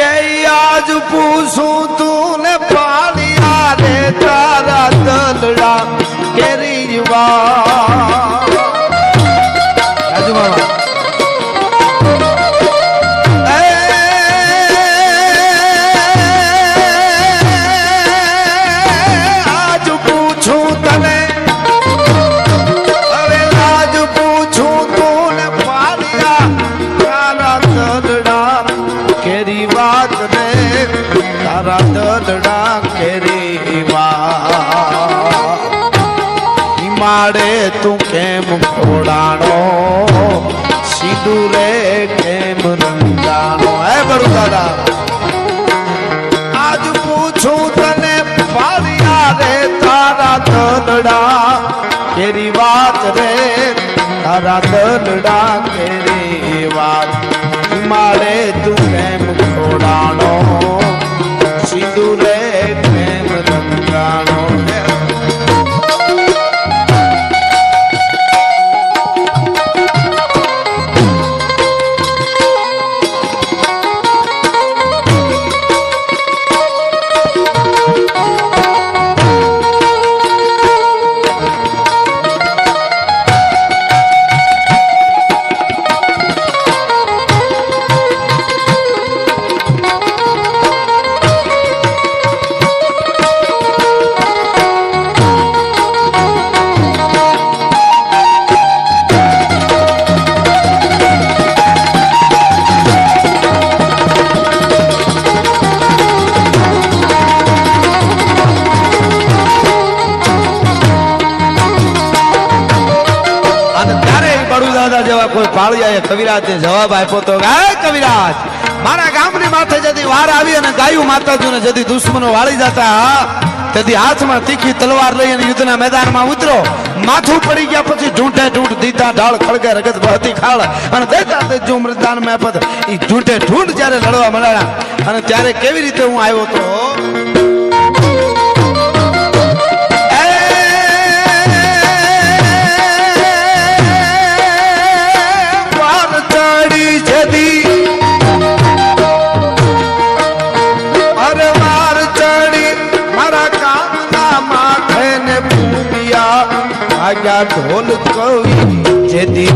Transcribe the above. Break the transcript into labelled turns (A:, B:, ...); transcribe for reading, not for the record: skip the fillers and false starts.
A: કે આજ પૂછું તું ને પાલિયા રે તારા દલડા કેરી રાજુ મામા આજ પૂછું તને હવે આજ પૂછું તું ને પાલિયા તારા દલડા કેરી વાત રે તારા દલડા કેરી વાત માડે તું કેમ ફોડાણો સિંદૂરે કેમ રંગાણો હે બડુ દાદા આજ પૂછું તને પાલિયા રે તારા દલડા કેરી વાત રે તારા દલડા કેરી વાત મારે તું કેમ ફોડાણો સિંદૂરે કેમ રંગાણો કોઈ પાળિયાએ કવિરાજને જવાબ આપ્યો તો કવિરાજ મારા ગામની માથે જતી વાર આવી અને ગાયું માતાજીને જતી દુશ્મનો વાળી જતા તેથી હાથમાં તીખી તલવાર લઈ અને યુદ્ધના મેદાનમાં ઉતરો માથું પડી ગયા પછી ઢૂંઢે ઢૂંઢ દીધા ઢાળ ખળગે રગત બહતી ખાળ અને દેતા તેજો મૃદાન મેપત ઈ ઢૂંઢે ઢૂંઢ જ્યારે લડવા મળ્યા અને ત્યારે કેવી રીતે હું આવ્યો તો ઢોલ કવિ જેથી